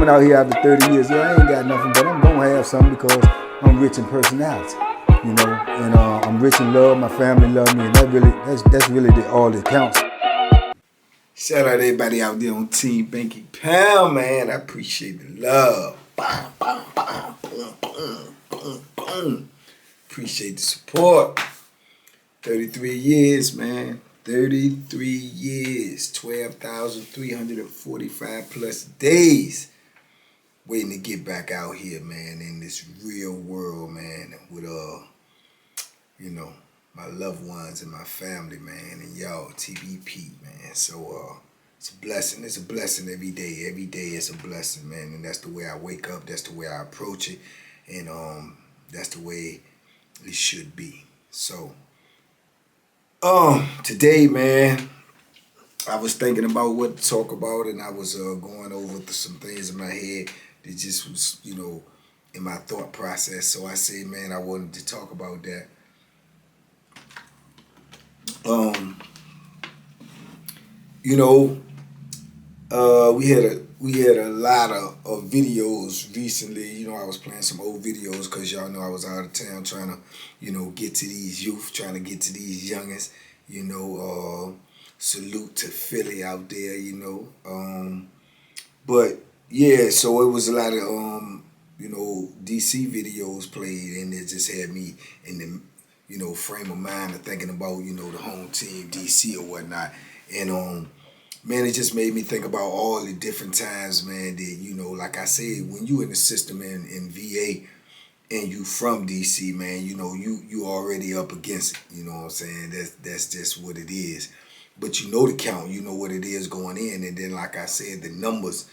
coming out here after 30 years, yeah, I ain't got nothing, but I'm gonna have something because I'm rich in personality, you know, and I'm rich in love. My family love me, and that's really all that counts. Shout out to everybody out there on Team Banky Pound, man. I appreciate the love. Boom, boom, boom, boom, boom, boom, boom. Appreciate the support. 33 years, man. 33 years. 12,345 plus days. Waiting to get back out here, man, in this real world, man. With, you know, my loved ones and my family, man, and y'all, TBP, man. So, it's a blessing. It's a blessing every day. Every day is a blessing, man. And that's the way I wake up. That's the way I approach it. And that's the way it should be. So, today, man, I was thinking about what to talk about, and I was going over some things in my head that just was, you know, in my thought process. So I said, man, I wanted to talk about that. You know, we had a lot of videos recently. You know, I was playing some old videos because y'all know I was out of town trying to, you know, get to these youth, trying to get to these youngest. You know, salute to Philly out there. You know, but yeah, so it was a lot of you know, DC videos played, and it just had me in the, you know, frame of mind of thinking about, you know, the home team, DC or whatnot. And man, it just made me think about all the different times, man, that, you know, like I said, when you in the system in VA and you from DC, man, you know, you already up against it, you know what I'm saying? That's just what it is. But you know the count, you know what it is going in, and then like I said, the numbers,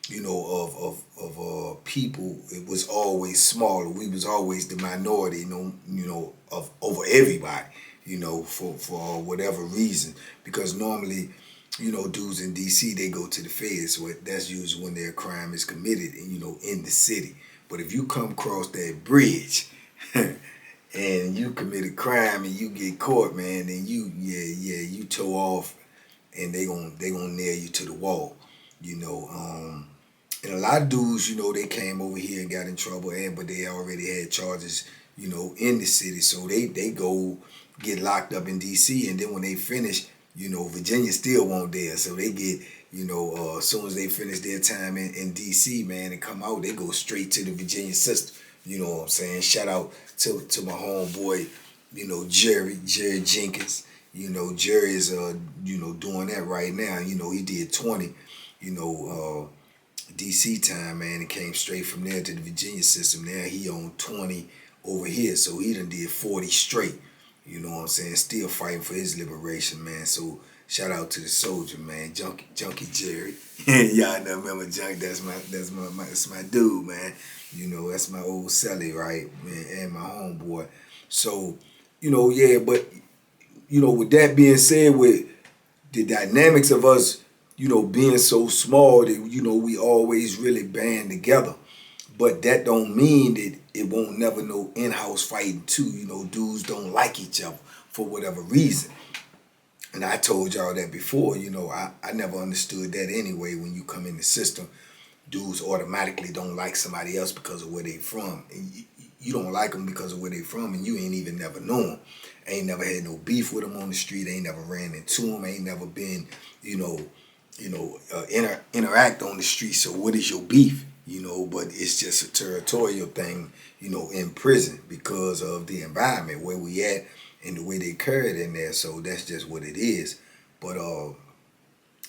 you know, of people, it was always smaller. We was always the minority, you know, of over everybody, you know, for whatever reason. Because normally, you know, dudes in DC, they go to the feds. So that's usually when their crime is committed, you know, in the city. But if you come across that bridge and you commit a crime and you get caught, man, then you toe off, and they gonna nail you to the wall, you know. And a lot of dudes, you know, they came over here and got in trouble, but they already had charges, you know, in the city. So they go get locked up in DC, and then when they finish, you know, Virginia still won't dare. So they get, you know, as soon as they finish their time in DC, man, and come out, they go straight to the Virginia system. You know what I'm saying? Shout out to my homeboy, you know, Jerry Jenkins. You know, Jerry is, you know, doing that right now. You know, he did 20, you know, DC time, man, and came straight from there to the Virginia system. Now he on 20 over here, so he done did 40 straight. You know what I'm saying? Still fighting for his liberation, man. So shout out to the soldier, man, Junkie Jerry. Y'all know, remember Junkie? That's my dude, man. You know, that's my old celly, right, man, and my homeboy. So, you know, yeah, but you know, with that being said, with the dynamics of us, you know, being so small that, you know, we always really band together. But that don't mean that it won't never no in-house fighting too. You know, dudes don't like each other for whatever reason. And I told y'all that before, you know, I never understood that anyway. When you come in the system, dudes automatically don't like somebody else because of where they from. And you don't like them because of where they from, and you ain't even never known them. Ain't never had no beef with them on the street. Ain't never ran into them. Ain't never been, you know, interact on the street. So what is your beef? You know, but it's just a territorial thing, you know, in prison because of the environment where we at and the way they carry it in there. So that's just what it is. But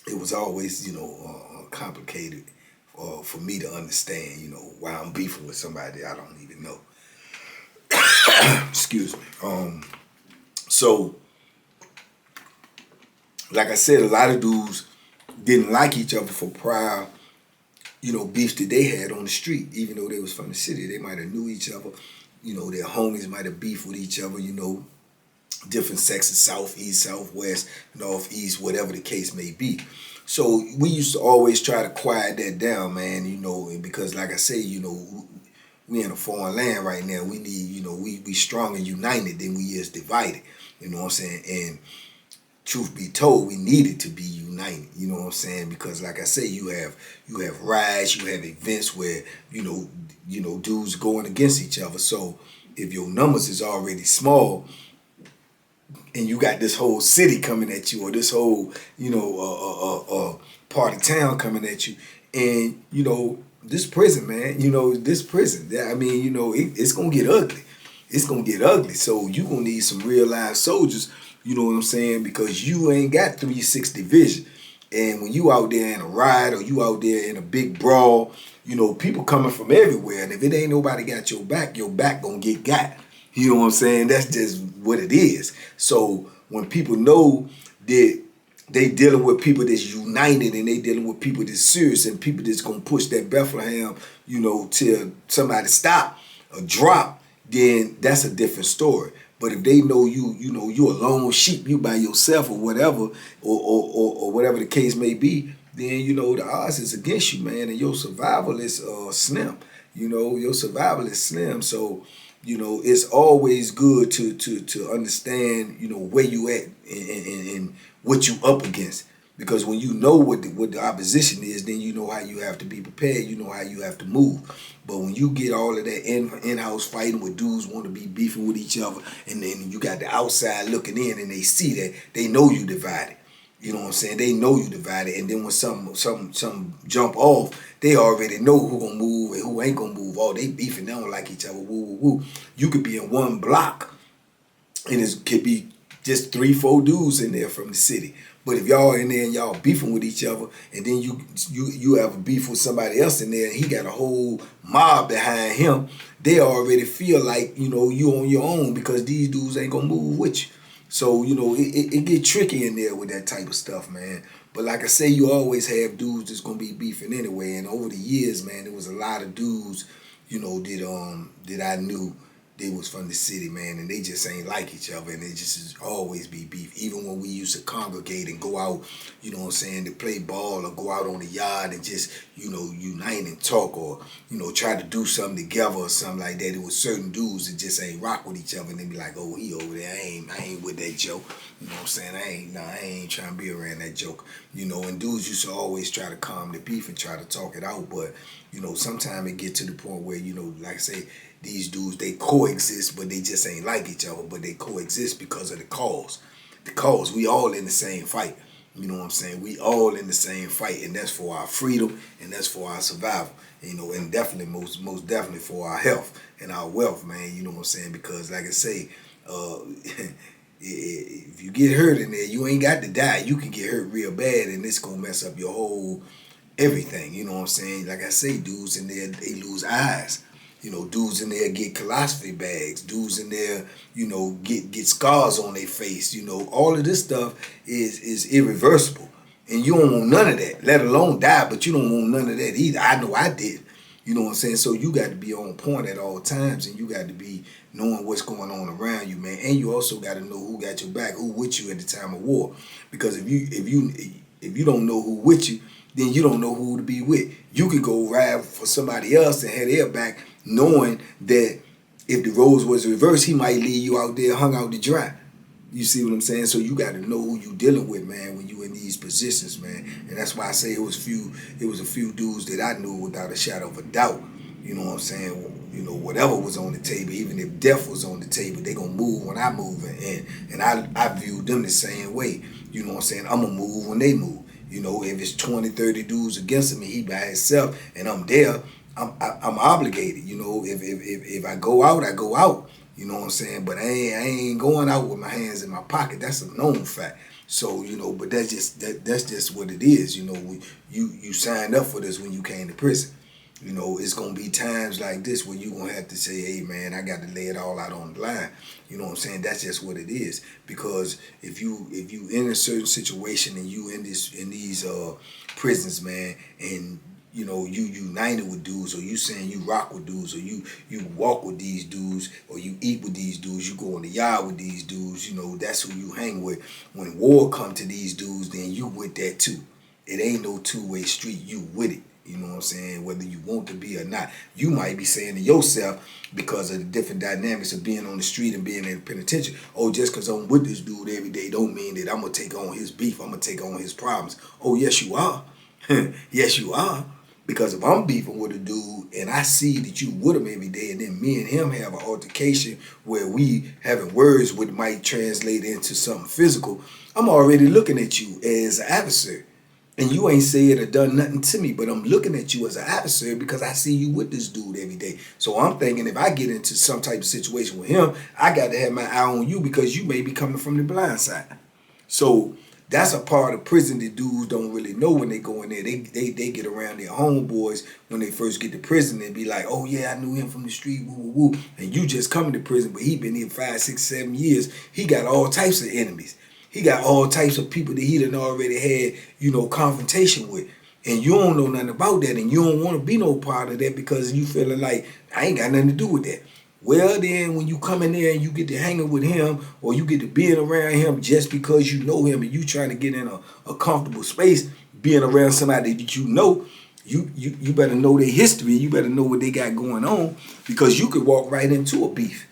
it was always, you know, complicated for me to understand, you know, why I'm beefing with somebody I don't even know. Excuse me. So, like I said, a lot of dudes didn't like each other for prior, you know, beefs that they had on the street. Even though they was from the city, they might have knew each other. You know, their homies might have beefed with each other, you know, different sections, south, east, southwest, north, east, whatever the case may be. So we used to always try to quiet that down, man, you know, because like I say, you know, we in a foreign land right now. We need, you know, we strong and united than we is divided. You know what I'm saying? And truth be told, we needed to be united. You know what I'm saying? Because like I say, you have riots, you have events where dudes going against each other. So if your numbers is already small, and you got this whole city coming at you, or this whole part of town coming at you, and this prison, man, this prison. I mean, it's gonna get ugly. It's gonna get ugly. So you gonna need some real live soldiers. You know what I'm saying? Because you ain't got 360 vision. And when you out there in a riot or you out there in a big brawl, people coming from everywhere. And if it ain't nobody got your back gonna get got. You know what I'm saying? That's just what it is. So when people know that they dealing with people that's united and they dealing with people that's serious and people that's gonna push that Bethlehem, till somebody stop or drop, then that's a different story. But if they know you a lone sheep, you by yourself or whatever, or whatever the case may be, then the odds is against you, man, and your survival is slim. Your survival is slim. So it's always good to understand where you at and what you up against. Because when you know what the opposition is, then you know how you have to be prepared. You know how you have to move. But when you get all of that in-house fighting with dudes want to be beefing with each other, and then you got the outside looking in and they see that, they know you divided. You know what I'm saying? They know you divided. And then when some jump off, they already know who gonna move and who ain't gonna move. Oh, they beefing, they don't like each other. Woo, woo, woo. You could be in one block and it could be just 3-4 dudes in there from the city. But if y'all in there and y'all beefing with each other, and then you have a beef with somebody else in there, and he got a whole mob behind him, they already feel like you on your own because these dudes ain't gonna move with you. So it get tricky in there with that type of stuff, man. But like I say, you always have dudes that's gonna be beefing anyway. And over the years, man, there was a lot of dudes, that I knew. They was from the city, man, and they just ain't like each other, and it just always be beef. Even when we used to congregate and go out, to play ball or go out on the yard and just, unite and talk or, try to do something together or something like that. It was certain dudes that just ain't rock with each other, and they be like, oh, he over there, I ain't with that joke. You know what I'm saying? I ain't trying to be around that joke. And dudes used to always try to calm the beef and try to talk it out, but, sometimes it get to the point where, like I say, these dudes, they coexist, but they just ain't like each other, but they coexist because of the cause. The cause, we all in the same fight. You know what I'm saying? We all in the same fight, and that's for our freedom, and that's for our survival. And definitely, most definitely for our health and our wealth, man. You know what I'm saying? Because like I say, if you get hurt in there, you ain't got to die. You can get hurt real bad, and it's gonna mess up your whole everything. You know what I'm saying? Like I say, dudes in there, they lose eyes. Dudes in there get colostomy bags. Dudes in there, get scars on their face. All of this stuff is irreversible. And you don't want none of that, let alone die, but you don't want none of that either. I know I did. You know what I'm saying? So you got to be on point at all times, and you got to be knowing what's going on around you, man. And you also got to know who got your back, who with you at the time of war. Because if you don't know who with you, then you don't know who to be with. You could go ride for somebody else and have their back, knowing that if the roles was reversed, he might leave you out there hung out to dry. You see what I'm saying? So you got to know who you dealing with, man, when you in these positions, man. And that's why I say it was a few dudes that I knew without a shadow of a doubt. You know what I'm saying? Whatever was on the table, even if death was on the table, they gonna move when I move, and I viewed them the same way. You know what I'm saying? I'm gonna move when they move. If it's 20, 30 dudes against him and he by himself and I'm there, I'm obligated. If I go out, I go out. You know what I'm saying? But I ain't going out with my hands in my pocket. That's a known fact. So, but that's just what it is. You signed up for this when you came to prison. It's gonna be times like this where you gonna have to say, hey man, I got to lay it all out on the line. You know what I'm saying? That's just what it is. Because if you in a certain situation and you in these prisons, man, and you united with dudes, or you saying you rock with dudes, or you walk with these dudes, or you eat with these dudes, you go in the yard with these dudes, that's who you hang with. When war come to these dudes, then you with that too. It ain't no two-way street, you with it. You know what I'm saying? Whether you want to be or not. You might be saying to yourself, because of the different dynamics of being on the street and being in the penitentiary, oh, just because I'm with this dude every day don't mean that I'm going to take on his beef. I'm going to take on his problems. Oh, yes, you are. Yes, you are. Because if I'm beefing with a dude and I see that you with him every day, and then me and him have an altercation where we having words which might translate into something physical, I'm already looking at you as an adversary. And you ain't said or done nothing to me, but I'm looking at you as an adversary because I see you with this dude every day. So I'm thinking if I get into some type of situation with him, I got to have my eye on you because you may be coming from the blind side. So that's a part of prison that dudes don't really know when they go in there. They get around their homeboys when they first get to prison and be like, oh yeah, I knew him from the street, woo, woo, woo. And you just coming to prison, but he been here 5, 6, 7 years. He got all types of enemies. He got all types of people that he done already had, confrontation with. And you don't know nothing about that, and you don't want to be no part of that because you feeling like, I ain't got nothing to do with that. Well, then, when you come in there and you get to hanging with him or you get to being around him just because you know him and you trying to get in a comfortable space, being around somebody that you know, you better know their history. You better know what they got going on because you could walk right into a beef.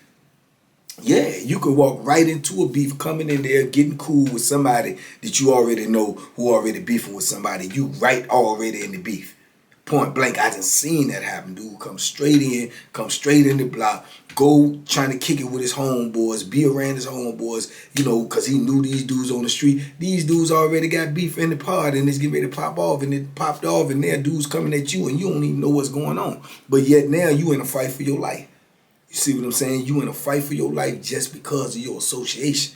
Yeah, you could walk right into a beef, coming in there, getting cool with somebody that you already know who already beefing with somebody. You right already in the beef. Point blank, I done seen that happen. Dude come straight in the block, go trying to kick it with his homeboys, be around his homeboys, because he knew these dudes on the street. These dudes already got beef in the pod and it's getting ready to pop off, and it popped off, and there dudes coming at you and you don't even know what's going on. But yet now you in a fight for your life. You see what I'm saying? You in a fight for your life just because of your association.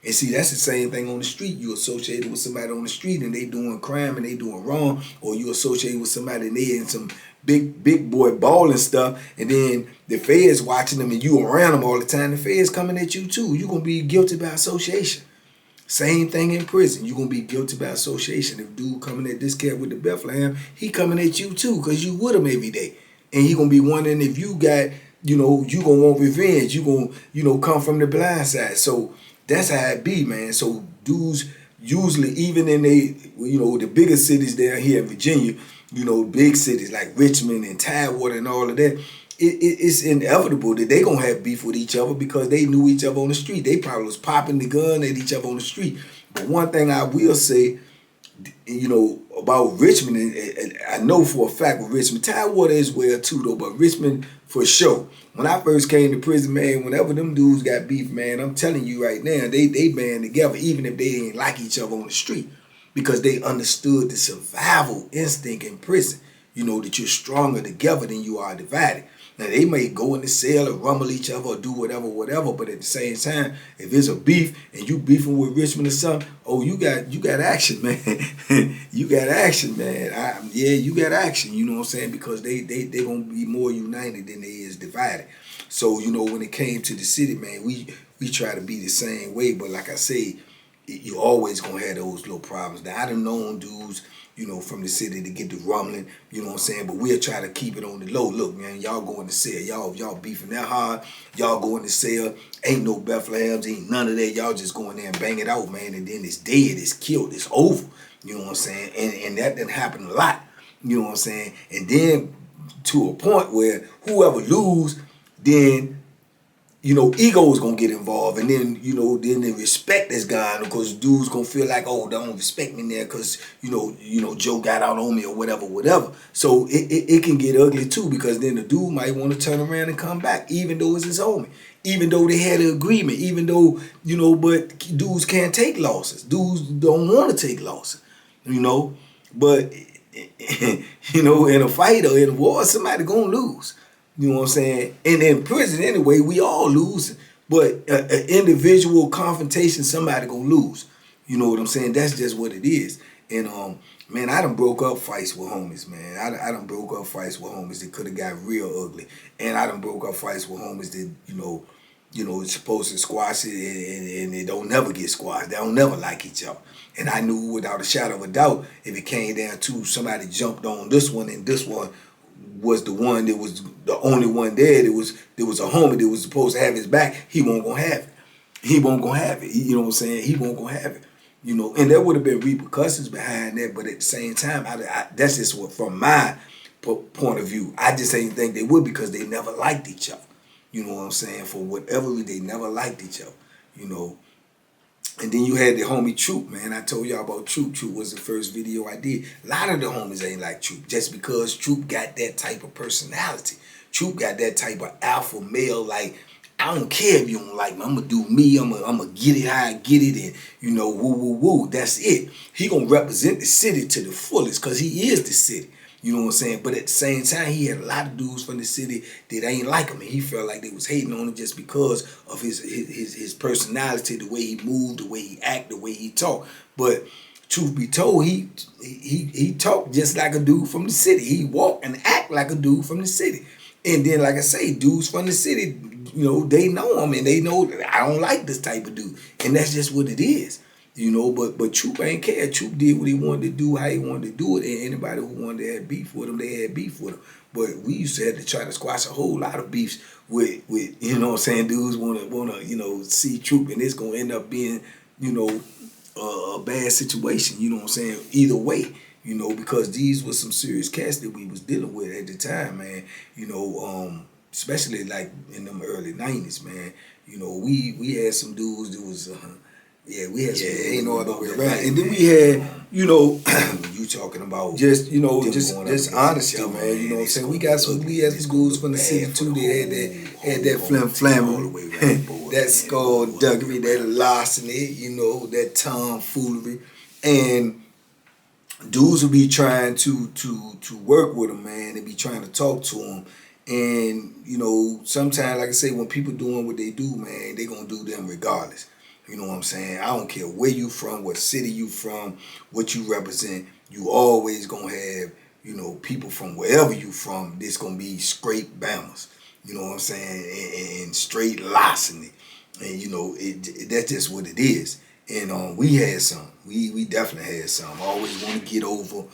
And see, that's the same thing on the street. You associated with somebody on the street and they doing crime and they doing wrong, or you associated with somebody and they in some big boy balling stuff, and then the feds watching them and you around them all the time, the feds coming at you too. You're going to be guilty by association. Same thing in prison. You're going to be guilty by association. If dude coming at this cat with the Bethlehem, he coming at you too because you with him every day. And he going to be wondering if you got, you going to want revenge. You going to, come from the blind side. So that's how it be, man. So dudes usually, even in the bigger cities down here in Virginia, big cities like Richmond and Tidewater and all of that, it's inevitable that they going to have beef with each other because they knew each other on the street. They probably was popping the gun at each other on the street. But one thing I will say, about Richmond, and I know for a fact with Richmond, Tidewater is well too though, but Richmond for sure. When I first came to prison, man, whenever them dudes got beef, man, I'm telling you right now, they band together even if they ain't like each other on the street because they understood the survival instinct in prison, that you're stronger together than you are divided. Now, they may go in the cell and rumble each other or do whatever, but at the same time, if it's a beef and you beefing with Richmond or something, oh, you got action, man. You got action, man. You got action, you know what I'm saying? Because they going to be more united than they is divided. So, when it came to the city, man, we try to be the same way, but like I say, you always going to have those little problems. Now, I done known dudes, from the city to get the rumbling, you know what I'm saying? But we'll try to keep it on the low. Look, man, y'all go in the cell. Y'all beefing that hard. Y'all go in the cell. Ain't no Bethlehems, ain't none of that. Y'all just go in there and bang it out, man. And then it's dead, it's killed, it's over. You know what I'm saying? And that didn't happen a lot. You know what I'm saying? And then to a point where whoever lose, then ego's gonna get involved, and then then the respect is gone because dudes gonna feel like, oh, they don't respect me there because Joe got out on me or whatever. So it can get ugly too because then the dude might want to turn around and come back, even though it's his homie, even though they had an agreement, even though but dudes can't take losses. Dudes don't want to take losses, but in a fight or in a war, somebody gonna lose. You know what I'm saying? And in prison anyway, we all lose. But an individual confrontation, somebody gonna lose. You know what I'm saying? That's just what it is. And man, I done broke up fights with homies, man. I done broke up fights with homies that could have got real ugly. And I done broke up fights with homies that, it's supposed to squash it and they don't never get squashed. They don't never like each other. And I knew without a shadow of a doubt, if it came down to somebody jumped on this one and this one was the one that was the only one there, there was a homie that was supposed to have his back, he won't gonna have it. He won't gonna have it. You know what I'm saying? He won't gonna have it. You know, and there would have been repercussions behind that, but at the same time, that's just what, from my point of view, I just ain't think they would, because they never liked each other. You know what I'm saying? For whatever reason, they never liked each other. You know, and then you had the homie Troop, man. I told y'all about Troop. Troop was the first video I did. A lot of the homies ain't like Troop, just because Troop got that type of personality. Troop got that type of alpha male, like, I don't care if you don't like me. I'm gonna do me. I'm gonna get it how I get it, and you know, woo woo woo. That's it. He gonna represent the city to the fullest, cause he is the city. You know what I'm saying? But at the same time, he had a lot of dudes from the city that ain't like him, and he felt like they was hating on him just because of his personality, the way he moved, the way he act, the way he talked. But truth be told, he talked just like a dude from the city. He walked and act like a dude from the city. And then, like I say, dudes from the city, you know, they know him, and they know that I don't like this type of dude, and that's just what it is. You know, but Troop ain't care. Troop did what he wanted to do, how he wanted to do it, and anybody who wanted to have beef with him, they had beef with him. But we used to have to try to squash a whole lot of beefs with you know what I'm saying, dudes wanna you know, see Troop, and it's gonna end up being, you know, a bad situation, you know what I'm saying, either way, you know, because these were some serious cats that we was dealing with at the time, man. You know, especially like in them early 90s, man. You know, we had some dudes that was yeah, we had some, ain't no other way around. And then we had, you know, you talking about just, you know, just honesty, man. You know what I'm saying? We had some dudes from the city too. They had that flammery, that skullduggery, that larceny, you know, that tomfoolery, and dudes would be trying to work with them, man, and be trying to talk to them. And, you know, sometimes, like I say, when people doing what they do, man, they gonna do them regardless. You know what I'm saying? I don't care where you from, what city you from, what you represent. You always gonna have, you know, people from wherever you from. This gonna be straight Bammers. You know what I'm saying? And straight larceny. And you know, that's just what it is. And we had some. We definitely had some. Always want to get over.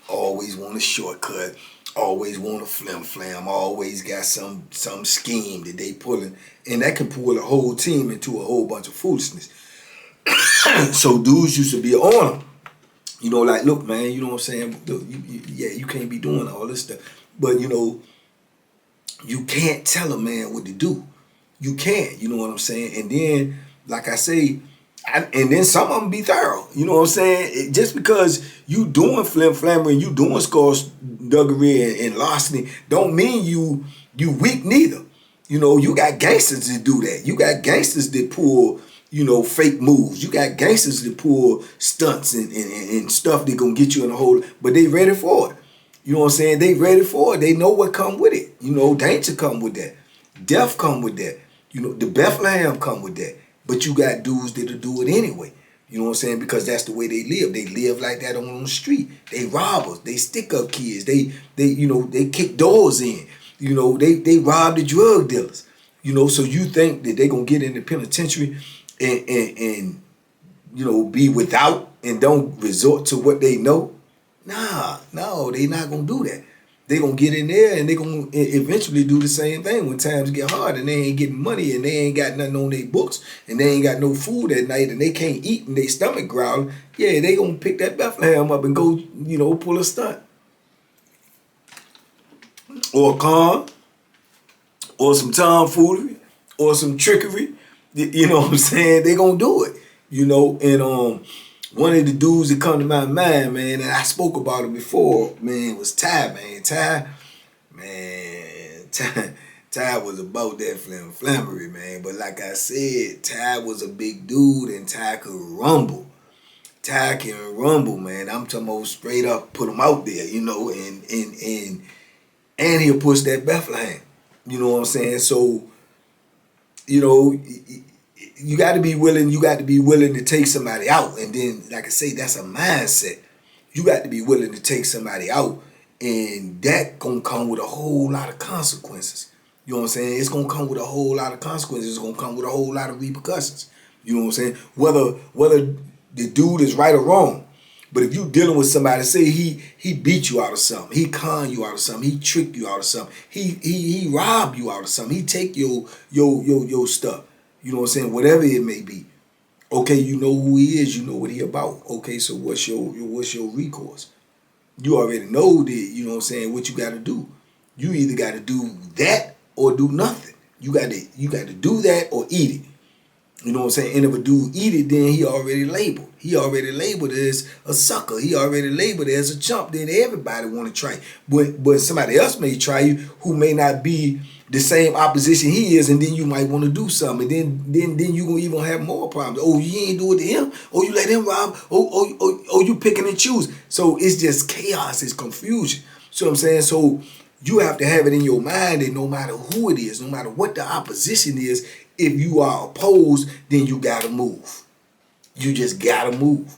Always want a shortcut. Always want to flam. Always got some scheme that they pulling, and that can pull a whole team into a whole bunch of foolishness. So dudes used to be on them. You know, like, look, man, you know what I'm saying? Look, you can't be doing all this stuff. But, you know, you can't tell a man what to do. You can't, you know what I'm saying? And then, like I say, and then some of them be thorough. You know what I'm saying? Just because you doing flammery and you doing skullduggery and larceny don't mean you weak neither. You know, you got gangsters that do that. You got gangsters that pull, you know, fake moves. You got gangsters that pull stunts and stuff that gonna get you in a hole, but they ready for it. You know what I'm saying? They ready for it. They know what come with it. You know, danger come with that. Death come with that. You know, the Bethlehem come with that. But you got dudes that'll do it anyway. You know what I'm saying? Because that's the way they live. They live like that on the street. They robbers. They stick up kids. They you know, they kick doors in. You know, they rob the drug dealers. You know, so you think that they gonna get in the penitentiary and you know, be without and don't resort to what they know? Nah, no, they not gonna do that. They gonna get in there and they gonna eventually do the same thing when times get hard and they ain't getting money and they ain't got nothing on their books and they ain't got no food at night and they can't eat and their stomach growling. Yeah, they gonna pick that Bethlehem up and go, you know, pull a stunt. Or a con, or some tomfoolery, or some trickery. You know what I'm saying? They gonna do it. You know, and one of the dudes that come to my mind, man, and I spoke about it before, man, was Ty, man. Ty was about that flammery, man. But like I said, Ty was a big dude and Ty could rumble. Ty can rumble, man. I'm talking about straight up put him out there, you know, and he'll push that Bethlehem. You know what I'm saying? So, you know, you got to be willing to take somebody out. And then, like I say, that's a mindset. You got to be willing to take somebody out, and that gonna come with a whole lot of consequences. You know what I'm saying? It's gonna come with a whole lot of consequences. It's gonna come with a whole lot of repercussions. You know what I'm saying? Whether the dude is right or wrong. But if you dealing with somebody, say he beat you out of something, he con you out of something, he tricked you out of something, he robbed you out of something, he take your stuff. You know what I'm saying? Whatever it may be. Okay, you know who he is, you know what he about. Okay, so what's your recourse? You already know that, you know what I'm saying, what you gotta do. You either gotta do that or do nothing. You gotta do that or eat it. You know what I'm saying? And if a dude eat it, then he already labeled. He already labeled as a sucker. He already labeled as a chump. Then everybody want to try. But somebody else may try you who may not be the same opposition he is, and then you might want to do something. And then you gonna even have more problems. Oh, you ain't do it to him. Oh, you let him rob. Oh, you picking and choosing. So it's just chaos. It's confusion. So I'm saying, so you have to have it in your mind that no matter who it is, no matter what the opposition is, if you are opposed, then you gotta move. You just gotta move.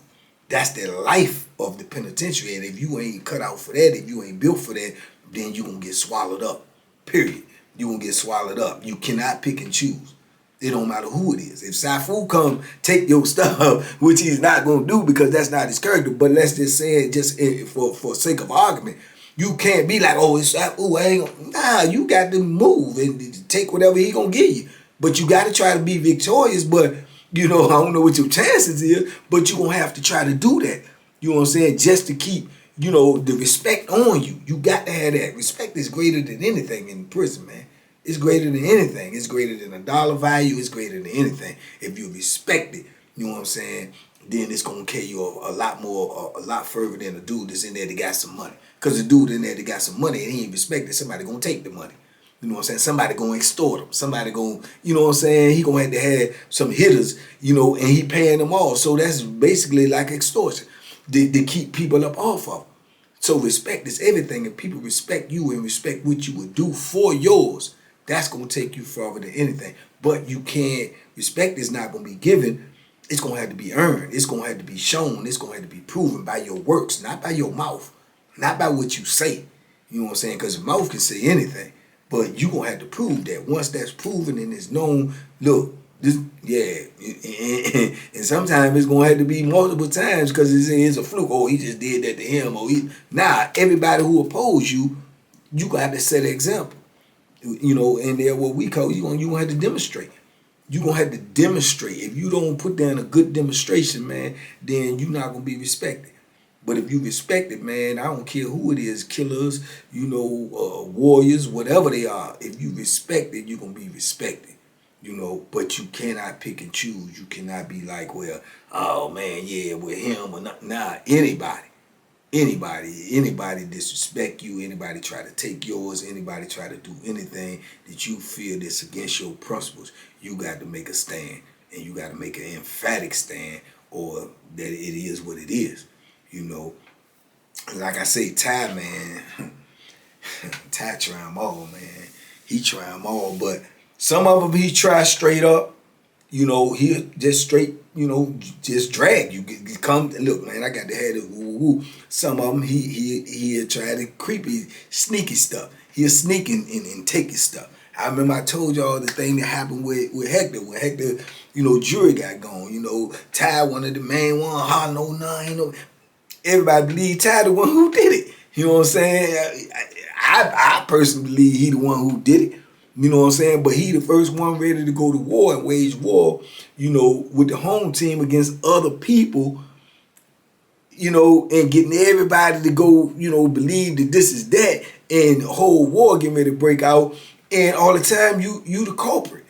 That's the life of the penitentiary. And if you ain't cut out for that, if you ain't built for that, then you gonna get swallowed up. Period. You gonna get swallowed up. You cannot pick and choose. It don't matter who it is. If Safu come take your stuff, which he's not gonna do because that's not his character, but let's just say it just for sake of argument, you can't be like, oh, it's Safu. I ain't nah, you got to move and take whatever he gonna give you. But you got to try to be victorious. But, you know, I don't know what your chances is, but you're going to have to try to do that. You know what I'm saying? Just to keep, you know, the respect on you. You got to have that. Respect is greater than anything in prison, man. It's greater than anything. It's greater than a dollar value. It's greater than anything. If you respect it, you know what I'm saying, then it's going to carry you a lot more, a lot further than a dude that's in there that got some money. Because the dude in there that got some money and he ain't respected, somebody going to take the money. You know what I'm saying? Somebody gonna extort him. Somebody gonna, you know what I'm saying? He gonna have to have some hitters, you know, and he paying them all. So that's basically like extortion to keep people up off of him. So respect is everything. If people respect you and respect what you would do for yours, that's gonna take you further than anything. But you can't, respect is not gonna be given. It's gonna have to be earned. It's gonna have to be shown. It's gonna have to be proven by your works, not by your mouth, not by what you say. You know what I'm saying? Because the mouth can say anything. But you gonna have to prove that. Once that's proven and it's known, look, this, yeah, and sometimes it's gonna have to be multiple times because it's a fluke. Oh, he just did that to him. Or everybody who oppose you, you gonna have to set an example. You know, and there what we call you gonna have to demonstrate. You gonna have to demonstrate. If you don't put down a good demonstration, man, then you're not gonna be respected. But if you respect it, man, I don't care who it is, killers, you know, warriors, whatever they are. If you respect it, you're going to be respected, you know. But you cannot pick and choose. You cannot be like, well, oh, man, yeah, with him or not. Nah, anybody disrespect you, anybody try to take yours, anybody try to do anything that you feel that's against your principles, you got to make a stand. And you got to make an emphatic stand or that it is what it is. You know, like I say, Ty, man, Ty try them all, man. He try them all, but some of them he try straight up. You know, he just straight, you know, just drag you. Come, look, man, I got to have it. Woo, woo. Some of them he try the creepy, sneaky stuff. He'll sneak and take his stuff. I remember I told y'all the thing that happened with Hector. When Hector, you know, jury got gone. You know, Ty, one of the main one, no, ain't no. Everybody believe Ty the one who did it. You know what I'm saying? I personally believe he the one who did it. You know what I'm saying? But he the first one ready to go to war and wage war, you know, with the home team against other people, you know, and getting everybody to go, you know, believe that this is that, and the whole war getting ready to break out, and all the time you the culprit.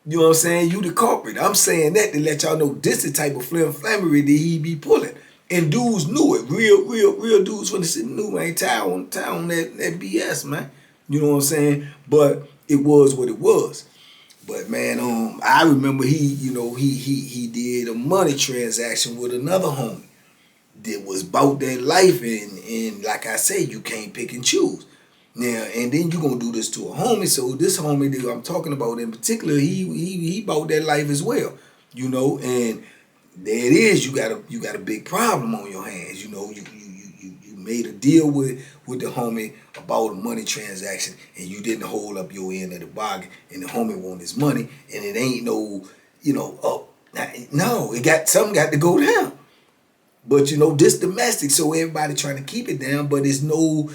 You know what I'm saying? You the culprit. I'm saying that to let y'all know this the type of flammery that he be pulling. And dudes knew it. Real dudes from the city knew, man. Town that BS, man. You know what I'm saying? But it was what it was. But man, I remember he did a money transaction with another homie that was about that life, and like I say, you can't pick and choose. Now, and then you gonna do this to a homie. So this homie that I'm talking about in particular, he bought that life as well. You know, and there it is. You got a big problem on your hands. You know, you made a deal with the homie about a money transaction, and you didn't hold up your end of the bargain, and the homie want his money, and it ain't no, you know, no, something got to go down. But you know, this domestic, so everybody trying to keep it down, but it's nothing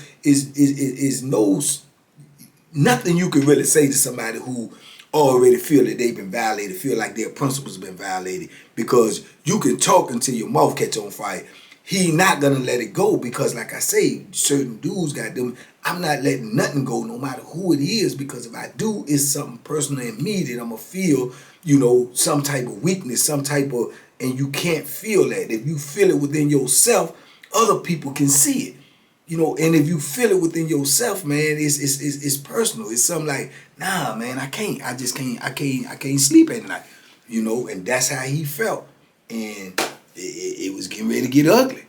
you can really say to somebody who already feel that they've been violated, feel like their principles have been violated. Because you can talk until your mouth catch on fire. He not gonna let it go because, like I say, certain dudes got them. I'm not letting nothing go, no matter who it is, because if I do, it's something personal in me that I'm gonna feel, some type of weakness, some type of, and you can't feel that. If you feel it within yourself, other people can see it. And if you feel it within yourself, man, it's personal. It's something like, nah, man, I can't. I just can't. I can't sleep at night. And that's how he felt, and it was getting ready to get ugly.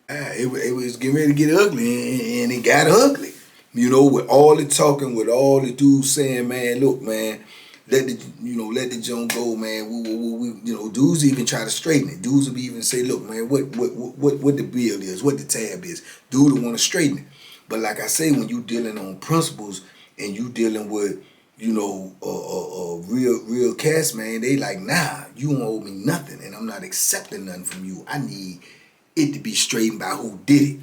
It was getting ready to get ugly, and it got ugly. With all the talking, with all the dudes saying, man, look, man, let the joint go, man. Dudes even try to straighten it. Dudes will even say, look, man, what the bill is, what the tab is. Dude will want to straighten it. But like I say, when you dealing on principles and you dealing with, real cast, man, they like, nah, you don't owe me nothing, and I'm not accepting nothing from you. I need it to be straightened by who did it.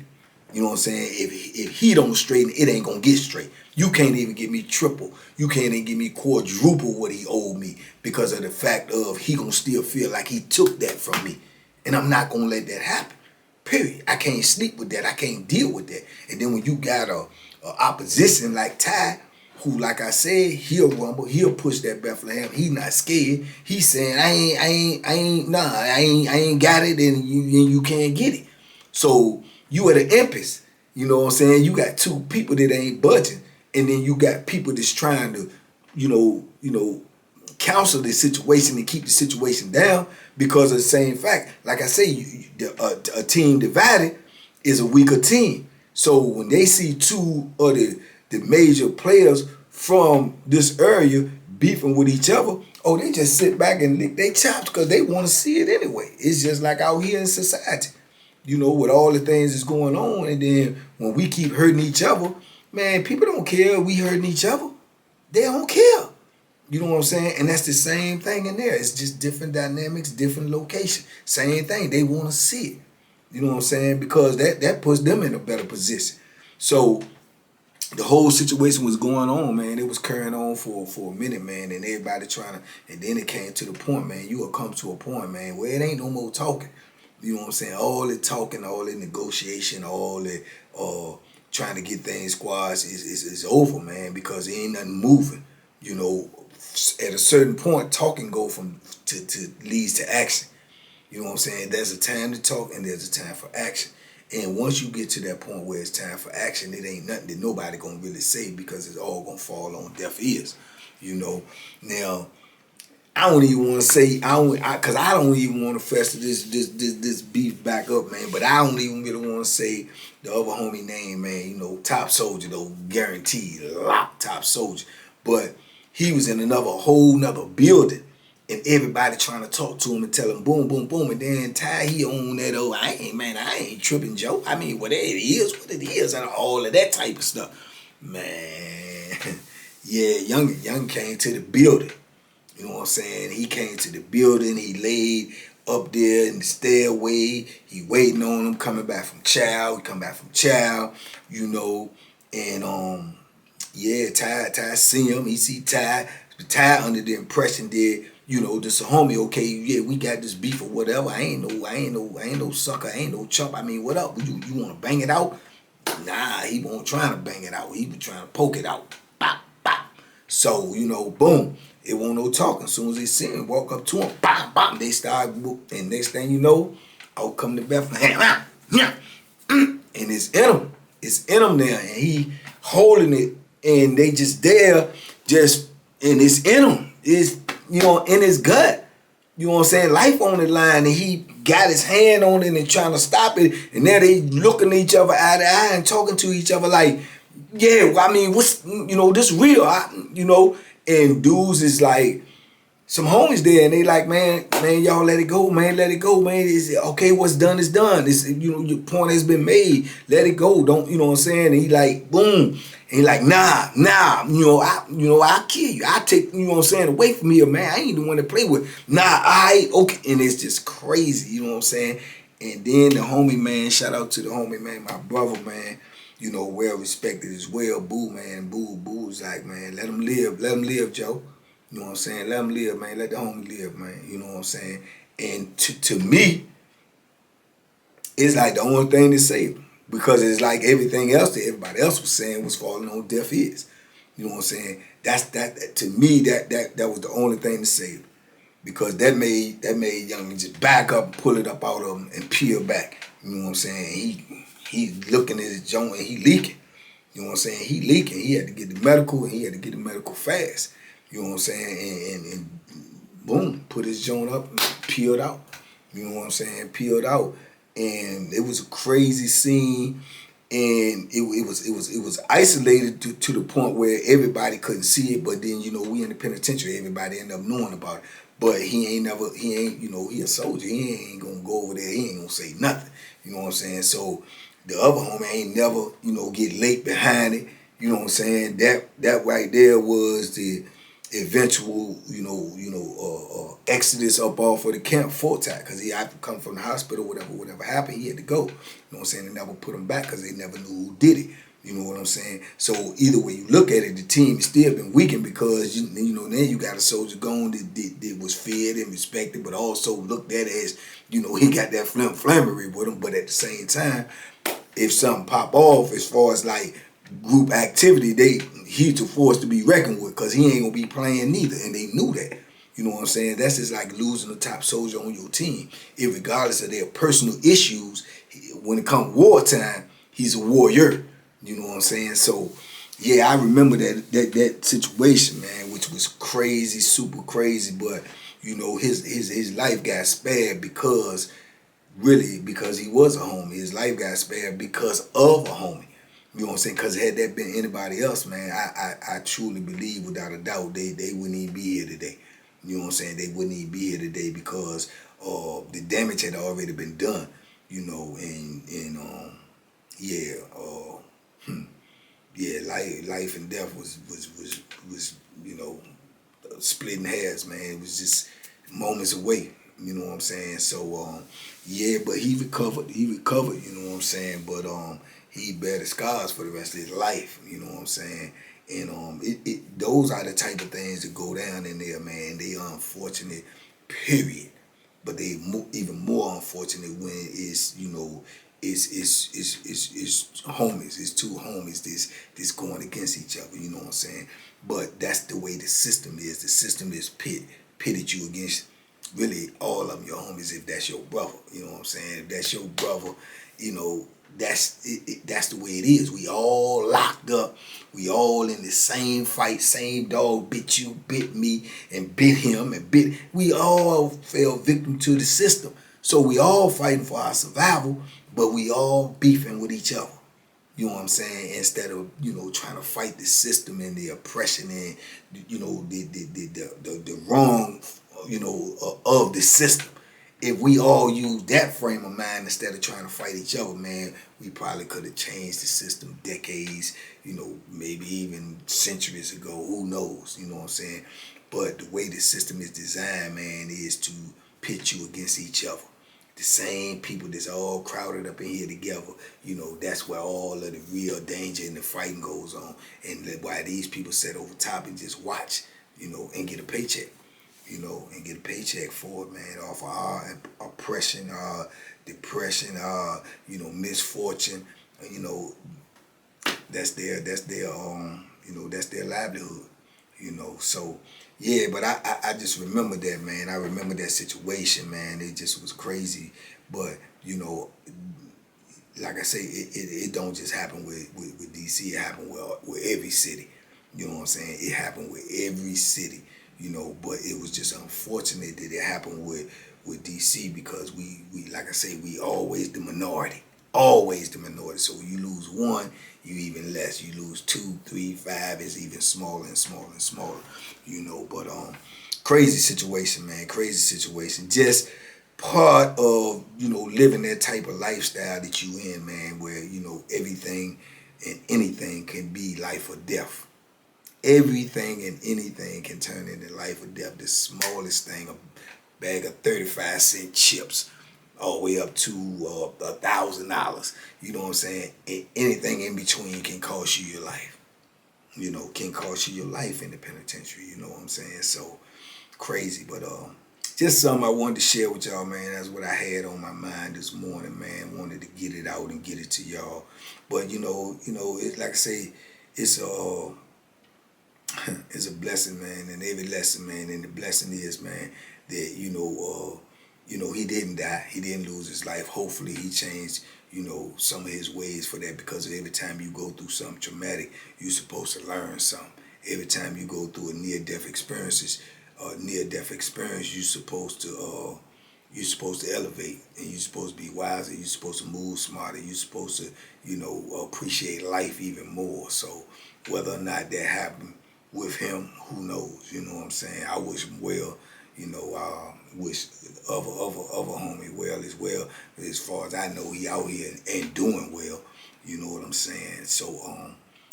You know what I'm saying? If he don't straighten, it ain't gonna get straight. You can't even give me triple. You can't even give me quadruple what he owed me because of the fact of he gonna still feel like he took that from me. And I'm not gonna let that happen. Period. I can't sleep with that. I can't deal with that. And then when you got a opposition like Ty, who, like I said, he'll rumble, he'll push that Bethlehem. He not scared. He's saying, I ain't got it, and you can't get it. So you at an impasse. You know what I'm saying? You got two people that ain't budging, and then you got people that's trying to, counsel the situation and keep the situation down because of the same fact. Like I say, a team divided is a weaker team. So when they see two of the major players from this area beefing with each other, they just sit back and lick their chops because they want to see it anyway. It's just like out here in society, with all the things that's going on. And then when we keep hurting each other, man, people don't care we hurting each other. They don't care. You know what I'm saying? And that's the same thing in there. It's just different dynamics, different location. Same thing. They want to see it. You know what I'm saying? Because that puts them in a better position. So the whole situation was going on, man. It was carrying on for a minute, man, and everybody trying to, and then it came to the point, man, you will come to a point, man, where it ain't no more talking. You know what I'm saying? All the talking, all the negotiation, all the trying to get things squashed is over, man, because it ain't nothing moving. At a certain point, talking go to leads to action. You know what I'm saying? There's a time to talk and there's a time for action. And once you get to that point where it's time for action, it ain't nothing that nobody gonna really say because it's all gonna fall on deaf ears. Now I don't even want to say because I don't even want to fester this beef back up, man. But I don't even really want to say the other homie name, man. Top Soldier though, guaranteed, lock Top Soldier. But he was in whole nother building. And everybody trying to talk to him and tell him boom, boom, boom. And then Ty, he on that, I ain't tripping, Joe. I mean, what it is, and all of that type of stuff. Man, yeah, Young came to the building. You know what I'm saying? He came to the building. He laid up there in the stairway. He waiting on him, coming back from chow. He come back from chow, and yeah, Ty see him. He see Ty. Ty under the impression that, this a homie, okay, yeah, we got this beef or whatever. I ain't no sucker, I ain't no chump. I mean, what up? You wanna bang it out? Nah, he wasn't trying to bang it out. He was trying to poke it out. Bop, bop. So, boom. It wasn't no talking. As soon as they see him, walk up to him, bop, bop, they start whoop. And next thing you know, out come the Bethlehem. And it's in him. It's in him there. And he holding it. And they just there, and it's in him. It's, in his gut. You know what I'm saying? Life on the line, and he got his hand on it and trying to stop it. And now they looking at each other eye to eye and talking to each other like, yeah, I mean, what's, this real, and dudes is like, some homies there, and they like, man, y'all let it go, man. It's, okay, what's done is done. It's, your point has been made. Let it go. Don't, you know what I'm saying? And he like, boom. And he like, nah, I'll kill you. I'll take, you know what I'm saying, away from here, man. I ain't the one to play with. Okay. And it's just crazy, you know what I'm saying? And then the homie, man, shout out to the homie, man, my brother, man, well respected as well. Boo, man, Boo was like, man, let him live, Joe. You know what I'm saying? Let him live, man. Let the homie live, man. You know what I'm saying? And to me, it's like the only thing that saved him. Because it's like everything else that everybody else was saying was falling on deaf ears. You know what I'm saying? That to me, that was the only thing to save him. Because that made young just back up and pull it up out of him and peel back. You know what I'm saying? He looking at his joint and he leaking. You know what I'm saying? He leaking. He had to get the medical and he had to get the medical fast. You know what I'm saying? And boom, put his joint up and peeled out. You know what I'm saying? Peeled out. And it was a crazy scene. And it was isolated to the point where everybody couldn't see it, but then, you know, we in the penitentiary, everybody ended up knowing about it. But he ain't, you know, he a soldier. He ain't gonna go over there, he ain't gonna say nothing. You know what I'm saying? So the other homie ain't never, you know, get late behind it. You know what I'm saying? That right there was the eventual, exodus up off of the camp full time, because he had to come from the hospital, whatever happened, he had to go. You know what I'm saying? They never put him back because they never knew who did it. You know what I'm saying? So either way you look at it, the team has still been weakened because, you know, then you got a soldier gone that was feared and respected, but also looked at as, you know, he got that flammery with him. But at the same time, if something pop off as far as like group activity, he's a force to be reckoned with, because he ain't gonna be playing neither, and they knew that. You know what I'm saying? That's just like losing a top soldier on your team. Regardless of their personal issues, when it comes wartime, he's a warrior. You know what I'm saying? So yeah, I remember that situation, man, which was crazy, super crazy. But you know, his life got spared because he was a homie. His life got spared because of a homie. You know what I'm saying? Because had that been anybody else, man, I truly believe without a doubt they wouldn't even be here today. You know what I'm saying? They wouldn't even be here today because the damage had already been done. You know, life and death was you know, splitting hairs, man. It was just moments away. You know what I'm saying? So but he recovered. You know what I'm saying? But he bear the scars for the rest of his life. You know what I'm saying? And those are the type of things that go down in there, man. They unfortunate, period. But they even more unfortunate when it's, you know, it's homies, it's two homies that's going against each other. You know what I'm saying? But that's the way the system is. The system is pitted you against really all of them, your homies, if that's your brother. You know what I'm saying? If that's your brother, you know, that's the way it is. We all locked up. We all in the same fight. Same dog bit you, bit me, and bit him, and bit. We all fell victim to the system. So we all fighting for our survival, but we all beefing with each other. You know what I'm saying? Instead of, you know, trying to fight the system and the oppression and, you know, the wrong, you know, of the system. If we all use that frame of mind instead of trying to fight each other, man, we probably could have changed the system decades, you know, maybe even centuries ago. Who knows? You know what I'm saying? But the way the system is designed, man, is to pit you against each other. The same people that's all crowded up in here together, you know, that's where all of the real danger and the fighting goes on. And why these people sit over top and just watch, you know, and get a paycheck. You know, and get a paycheck for it, man, off of our oppression, depression, you know, misfortune. You know, that's their you know, that's their livelihood. You know, so yeah, but I just remember that, man. I remember that situation, man. It just was crazy. But you know, like I say, it don't just happen with DC. It happened with every city. You know what I'm saying? It happened with every city. You know, but it was just unfortunate that it happened with DC, because we like I say, we always the minority. Always the minority. So you lose one, you even less. You lose 2, 3, 5, it's even smaller and smaller and smaller. You know, but crazy situation, man. Crazy situation. Just part of, you know, living that type of lifestyle that you in, man, where, you know, everything and anything can be life or death. Everything and anything can turn into life or death. The smallest thing, a bag of 35-cent chips, all the way up to $1,000. You know what I'm saying? And anything in between can cost you your life. can cost you your life in the penitentiary. You know what I'm saying? So crazy, but just something I wanted to share with y'all, man. That's what I had on my mind this morning, man. Wanted to get it out and get it to y'all. But it, like I say, it's it's a blessing, man, and every lesson, man. And the blessing is, man, that he didn't die, he didn't lose his life. Hopefully, he changed, some of his ways for that. Because every time you go through something traumatic, you're supposed to learn something. Every time you go through a near-death experience, you're supposed to elevate, and you're supposed to be wiser. You're supposed to move smarter. You're supposed to, appreciate life even more. So whether or not that happened with him, who knows? You know what I'm saying? I wish him well. Wish other homie well as well. But as far as I know, he out here and doing well. You know what I'm saying? So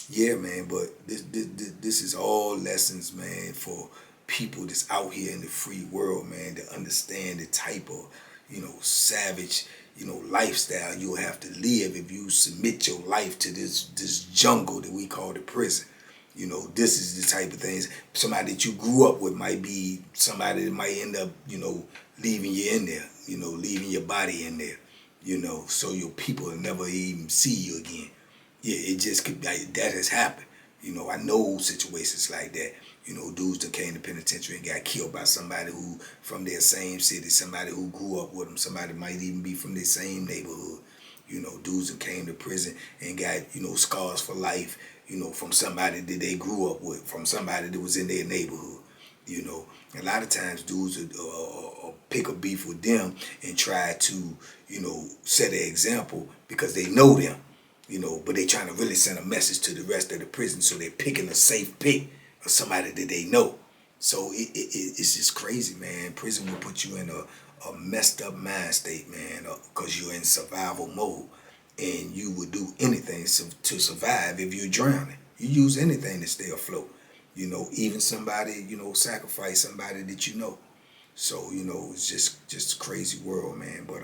yeah, man. But this is all lessons, man, for people that's out here in the free world, man, to understand the type of, savage, lifestyle you'll have to live if you submit your life to this jungle that we call the prison. This is the type of things. Somebody that you grew up with might be somebody that might end up, leaving you in there, leaving your body in there, so your people will never even see you again. Yeah, it just could be, that has happened. I know situations like that. Dudes that came to penitentiary and got killed by somebody who from their same city, somebody who grew up with them, somebody might even be from their same neighborhood. Dudes that came to prison and got, scars for life, from somebody that they grew up with, from somebody that was in their neighborhood. A lot of times dudes will pick a beef with them and try to, set an example because they know them, but they trying to really send a message to the rest of the prison, so they're picking a safe pick of somebody that they know. So it's just crazy, man. Prison will put you in a messed up mind state, man, because you're in survival mode. And you would do anything to survive if you're drowning. You use anything to stay afloat. Even somebody, sacrifice somebody that you know. So, it's just a crazy world, man. But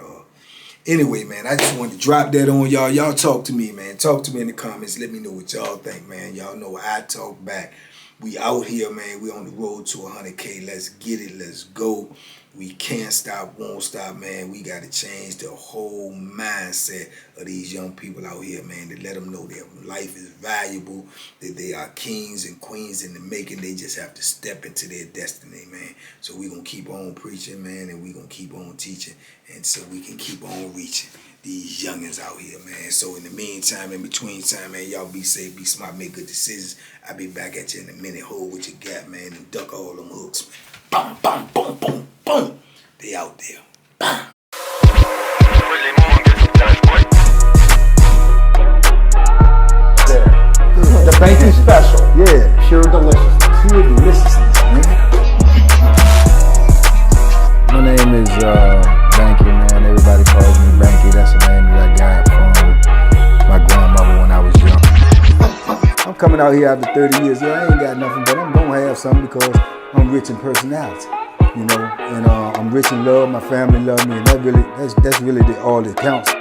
anyway, man, I just wanted to drop that on y'all. Y'all talk to me, man. Talk to me in the comments. Let me know what y'all think, man. Y'all know I talk back. We out here, man. We on the road to 100K. Let's get it. Let's go. We can't stop, won't stop, man. We got to change the whole mindset of these young people out here, man, to let them know their life is valuable, that they are kings and queens in the making. They just have to step into their destiny, man. So we're going to keep on preaching, man, and we're going to keep on teaching, and so we can keep on reaching these youngins out here, man. So in the meantime, in between time, man, y'all be safe, be smart, make good decisions. I'll be back at you in a minute. Hold what you got, man, and duck all them hooks, man. Bam, bam, boom, boom, boom. They out there. Bam. The Banky special. Yeah, pure deliciousness. Pure deliciousness, man. My name is Banky, man. Everybody calls me Banky. That's a name that I got from my grandmother when I was young. I'm coming out here after 30 years. Yeah, I ain't got nothing, but I'm gonna have something because I'm rich in personality, and I'm rich in love. My family love me, and that's really all that counts.